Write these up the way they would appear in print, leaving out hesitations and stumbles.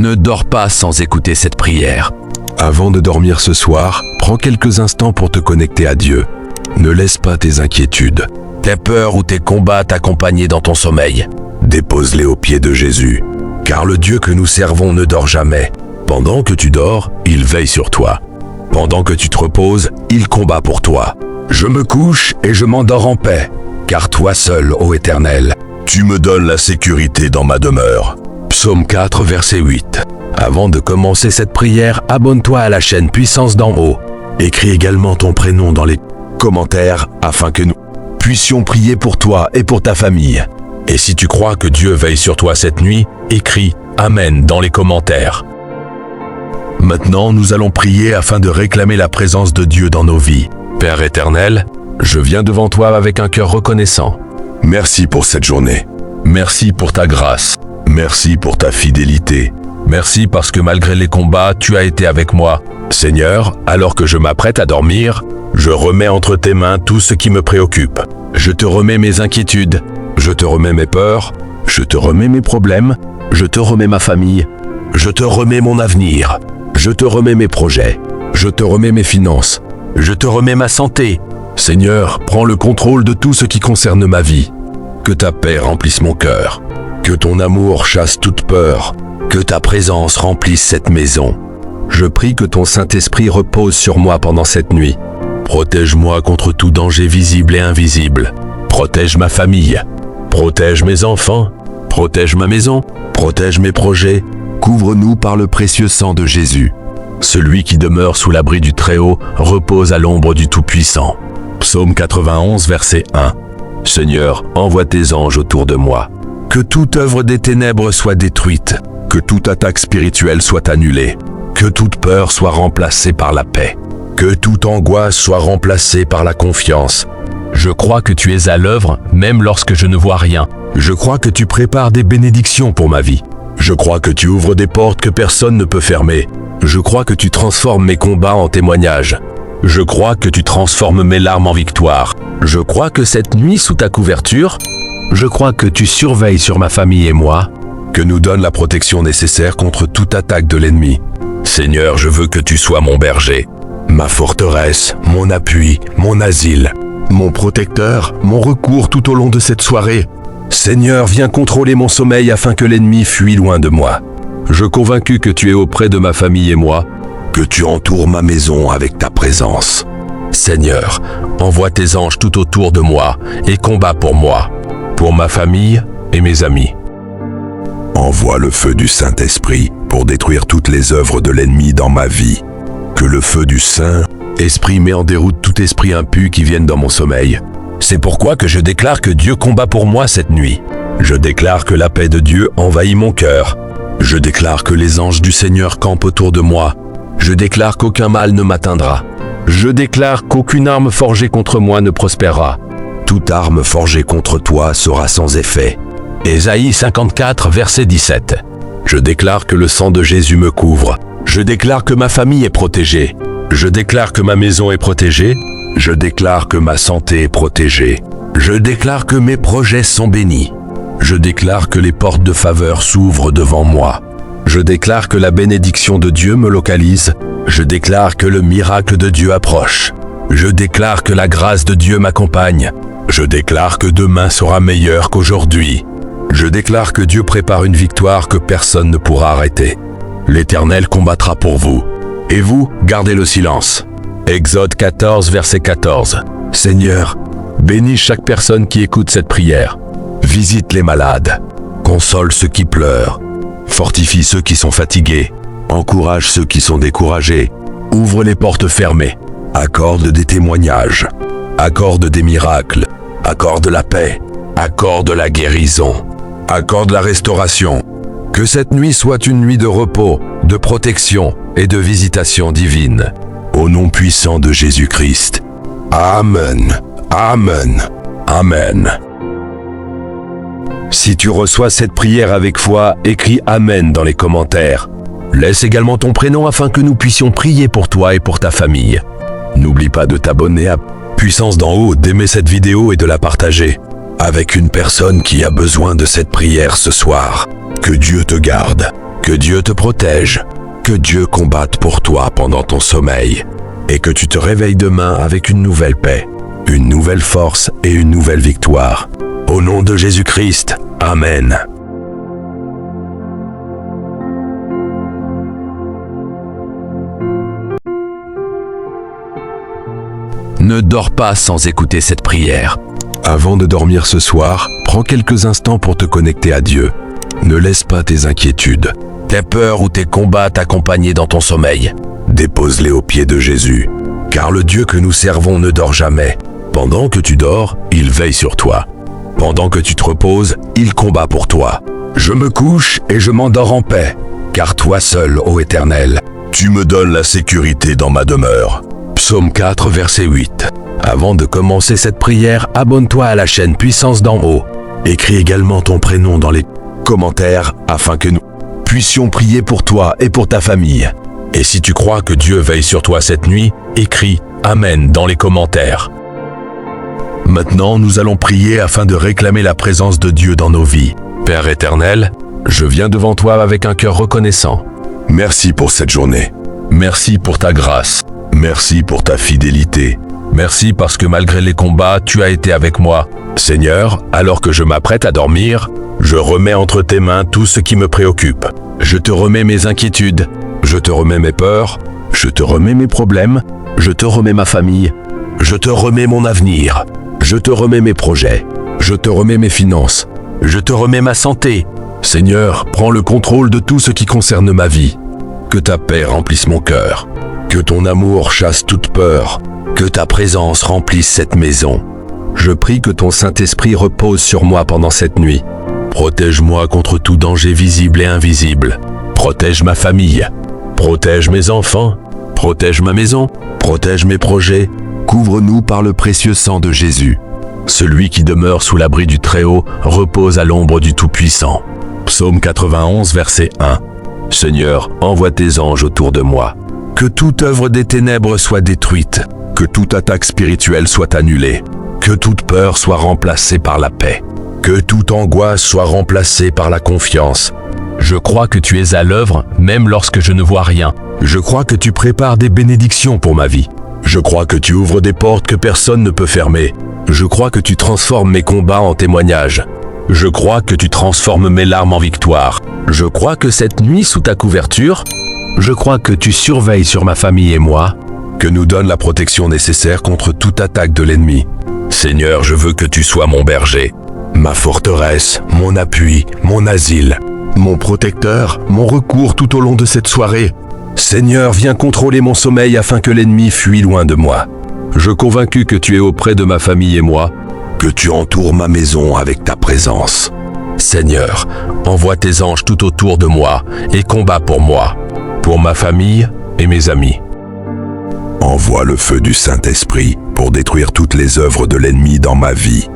Ne dors pas sans écouter cette prière. Avant de dormir ce soir, prends quelques instants pour te connecter à Dieu. Ne laisse pas tes inquiétudes, Tes peurs ou tes combats t'accompagner dans ton sommeil. dépose-les aux pieds de Jésus. Car le Dieu que nous servons ne dort jamais. Pendant que tu dors, il veille sur toi. Pendant que tu te reposes, il combat pour toi. Je me couche et je m'endors en paix. Car toi seul, ô Éternel, tu me donnes la sécurité dans ma demeure. Psaume 4, verset 8. Avant de commencer cette prière, abonne-toi à la chaîne Puissance d'en haut. Écris également ton prénom dans les commentaires afin que nous puissions prier pour toi et pour ta famille. Et si tu crois que Dieu veille sur toi cette nuit, écris Amen dans les commentaires. Maintenant, nous allons prier afin de réclamer la présence de Dieu dans nos vies. Père éternel, je viens devant toi avec un cœur reconnaissant. Merci pour cette journée. Merci pour ta grâce. Merci pour ta fidélité. Merci parce que malgré les combats, tu as été avec moi. Seigneur, alors que je m'apprête à dormir, je remets entre tes mains tout ce qui me préoccupe. Je te remets mes inquiétudes. Je te remets mes peurs. Je te remets mes problèmes. Je te remets ma famille. Je te remets mon avenir. Je te remets mes projets. Je te remets mes finances. Je te remets ma santé. Seigneur, prends le contrôle de tout ce qui concerne ma vie. Que ta paix remplisse mon cœur. Que ton amour chasse toute peur. Que ta présence remplisse cette maison. Je prie que ton Saint-Esprit repose sur moi pendant cette nuit. Protège-moi contre tout danger visible et invisible. Protège ma famille. Protège mes enfants. Protège ma maison. Protège mes projets. Couvre-nous par le précieux sang de Jésus. Celui qui demeure sous l'abri du Très-Haut repose à l'ombre du Tout-Puissant. Psaume 91, verset 1. Seigneur, envoie tes anges autour de moi. Que toute œuvre des ténèbres soit détruite. Que toute attaque spirituelle soit annulée. Que toute peur soit remplacée par la paix. Que toute angoisse soit remplacée par la confiance. Je crois que tu es à l'œuvre, même lorsque je ne vois rien. Je crois que tu prépares des bénédictions pour ma vie. Je crois que tu ouvres des portes que personne ne peut fermer. Je crois que tu transformes mes combats en témoignages. Je crois que tu transformes mes larmes en victoire. Je crois que cette nuit sous ta couverture, je crois que tu surveilles sur ma famille et moi, que nous donnes la protection nécessaire contre toute attaque de l'ennemi. Seigneur, je veux que tu sois mon berger, ma forteresse, mon appui, mon asile, mon protecteur, mon recours tout au long de cette soirée. Seigneur, viens contrôler mon sommeil afin que l'ennemi fuit loin de moi. Je convaincu que tu es auprès de ma famille et moi, que tu entoures ma maison avec ta présence. Seigneur, envoie tes anges tout autour de moi et combat pour moi, pour ma famille et mes amis. Envoie le feu du Saint-Esprit pour détruire toutes les œuvres de l'ennemi dans ma vie. Que le feu du Saint-Esprit met en déroute tout esprit impu qui vienne dans mon sommeil. C'est pourquoi que je déclare que Dieu combat pour moi cette nuit. Je déclare que la paix de Dieu envahit mon cœur. Je déclare que les anges du Seigneur campent autour de moi. Je déclare qu'aucun mal ne m'atteindra. Je déclare qu'aucune arme forgée contre moi ne prospérera. Toute arme forgée contre toi sera sans effet. Ésaïe 54, verset 17. Je déclare que le sang de Jésus me couvre. Je déclare que ma famille est protégée. Je déclare que ma maison est protégée. Je déclare que ma santé est protégée. Je déclare que mes projets sont bénis. Je déclare que les portes de faveur s'ouvrent devant moi. Je déclare que la bénédiction de Dieu me localise. Je déclare que le miracle de Dieu approche. Je déclare que la grâce de Dieu m'accompagne. Je déclare que demain sera meilleur qu'aujourd'hui. Je déclare que Dieu prépare une victoire que personne ne pourra arrêter. L'Éternel combattra pour vous. Et vous, gardez le silence. Exode 14, verset 14. Seigneur, bénis chaque personne qui écoute cette prière. Visite les malades. Console ceux qui pleurent. Fortifie ceux qui sont fatigués. Encourage ceux qui sont découragés. Ouvre les portes fermées. Accorde des témoignages. Accorde des miracles. Accorde la paix. Accorde la guérison. Accorde la restauration. Que cette nuit soit une nuit de repos, de protection et de visitation divine. Au nom puissant de Jésus-Christ. Amen. Amen. Amen. Si tu reçois cette prière avec foi, écris Amen dans les commentaires. Laisse également ton prénom afin que nous puissions prier pour toi et pour ta famille. N'oublie pas de t'abonner à Puissance d'en haut, d'aimer cette vidéo et de la partager avec une personne qui a besoin de cette prière ce soir. Que Dieu te garde Que Dieu te protège. Que Dieu combatte pour toi pendant ton sommeil. Et que tu te réveilles demain avec une nouvelle paix, une nouvelle force et une nouvelle victoire. Au nom de Jésus-Christ, Amen. Ne dors pas sans écouter cette prière. Avant de dormir ce soir, prends quelques instants pour te connecter à Dieu. Ne laisse pas tes inquiétudes, Tes peurs ou tes combats t'accompagner dans ton sommeil. dépose-les aux pieds de Jésus. Car le Dieu que nous servons ne dort jamais. Pendant que tu dors, il veille sur toi. Pendant que tu te reposes, il combat pour toi. Je me couche et je m'endors en paix. Car toi seul, ô Éternel, tu me donnes la sécurité dans ma demeure. Psaume 4, verset 8. Avant de commencer cette prière, abonne-toi à la chaîne Puissance d'en haut. Écris également ton prénom dans les commentaires afin que nous puissions prier pour toi et pour ta famille. Et si tu crois que Dieu veille sur toi cette nuit, écris Amen dans les commentaires. Maintenant, nous allons prier afin de réclamer la présence de Dieu dans nos vies. Père éternel, je viens devant toi avec un cœur reconnaissant. Merci pour cette journée. Merci pour ta grâce. Merci pour ta fidélité. Merci parce que malgré les combats, tu as été avec moi. Seigneur, alors que je m'apprête à dormir, je remets entre tes mains tout ce qui me préoccupe. Je te remets mes inquiétudes. Je te remets mes peurs. Je te remets mes problèmes. Je te remets ma famille. Je te remets mon avenir. Je te remets mes projets. Je te remets mes finances. Je te remets ma santé. Seigneur, prends le contrôle de tout ce qui concerne ma vie. Que ta paix remplisse mon cœur. Que ton amour chasse toute peur. Que ta présence remplisse cette maison. Je prie que ton Saint-Esprit repose sur moi pendant cette nuit. Protège-moi contre tout danger visible et invisible. Protège ma famille. Protège mes enfants. Protège ma maison. Protège mes projets. Couvre-nous par le précieux sang de Jésus. Celui qui demeure sous l'abri du Très-Haut repose à l'ombre du Tout-Puissant. Psaume 91, verset 1. Seigneur, envoie tes anges autour de moi. Que toute œuvre des ténèbres soit détruite. Que toute attaque spirituelle soit annulée. Que toute peur soit remplacée par la paix. Que toute angoisse soit remplacée par la confiance. Je crois que tu es à l'œuvre, même lorsque je ne vois rien. Je crois que tu prépares des bénédictions pour ma vie. Je crois que tu ouvres des portes que personne ne peut fermer. Je crois que tu transformes mes combats en témoignages. Je crois que tu transformes mes larmes en victoire. Je crois que cette nuit sous ta couverture, je crois que tu surveilles sur ma famille et moi, que nous donnes la protection nécessaire contre toute attaque de l'ennemi. Seigneur, je veux que tu sois mon berger, ma forteresse, mon appui, mon asile, mon protecteur, mon recours tout au long de cette soirée. Seigneur, viens contrôler mon sommeil afin que l'ennemi fuit loin de moi. Je convaincu que tu es auprès de ma famille et moi, que tu entoures ma maison avec ta présence. Seigneur, envoie tes anges tout autour de moi et combat pour moi, pour ma famille et mes amis. Envoie le feu du Saint-Esprit pour détruire toutes les œuvres de l'ennemi dans ma vie.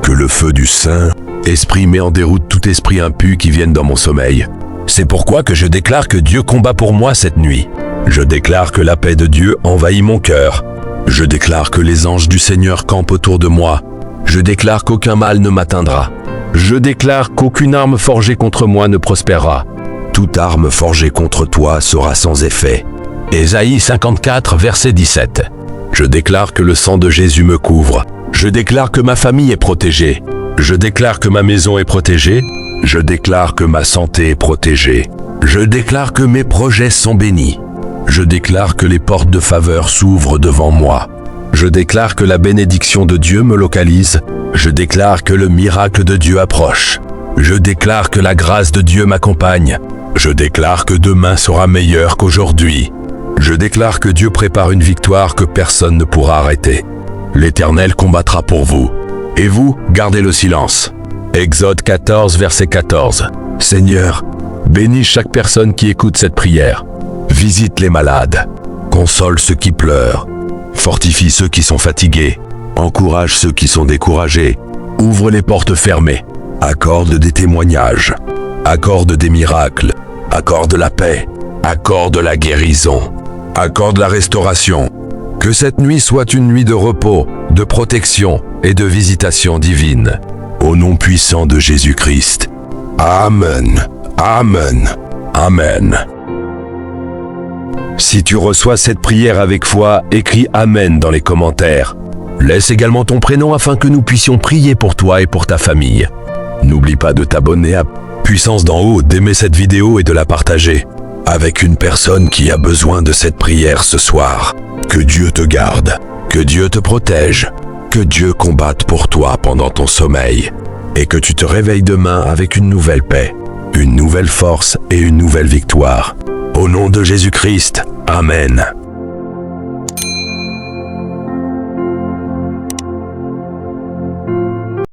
Que le feu du Saint-Esprit met en déroute tout esprit impu qui vienne dans mon sommeil. C'est pourquoi que je déclare que Dieu combat pour moi cette nuit. Je déclare que la paix de Dieu envahit mon cœur. Je déclare que les anges du Seigneur campent autour de moi. Je déclare qu'aucun mal ne m'atteindra. Je déclare qu'aucune arme forgée contre moi ne prospérera. Toute arme forgée contre toi sera sans effet. Ésaïe 54, verset 17. Je déclare que le sang de Jésus me couvre. Je déclare que ma famille est protégée. Je déclare que ma maison est protégée. Je déclare que ma santé est protégée. Je déclare que mes projets sont bénis. Je déclare que les portes de faveur s'ouvrent devant moi. Je déclare que la bénédiction de Dieu me localise. Je déclare que le miracle de Dieu approche. Je déclare que la grâce de Dieu m'accompagne. Je déclare que demain sera meilleur qu'aujourd'hui. Je déclare que Dieu prépare une victoire que personne ne pourra arrêter. L'Éternel combattra pour vous. Et vous, gardez le silence. Exode 14, verset 14. Seigneur, bénis chaque personne qui écoute cette prière. Visite les malades. Console ceux qui pleurent. Fortifie ceux qui sont fatigués. Encourage ceux qui sont découragés. Ouvre les portes fermées. Accorde des témoignages. Accorde des miracles. Accorde la paix. Accorde la guérison. Accorde la restauration. Que cette nuit soit une nuit de repos, de protection et de visitation divine. Au nom puissant de Jésus-Christ. Amen. Amen. Amen. Si tu reçois cette prière avec foi, écris Amen dans les commentaires. Laisse également ton prénom afin que nous puissions prier pour toi et pour ta famille. N'oublie pas de t'abonner à Puissance d'en haut, d'aimer cette vidéo et de la partager avec une personne qui a besoin de cette prière ce soir. Que Dieu te garde, que Dieu te protège, que Dieu combatte pour toi pendant ton sommeil et que tu te réveilles demain avec une nouvelle paix, une nouvelle force et une nouvelle victoire. Au nom de Jésus-Christ, Amen.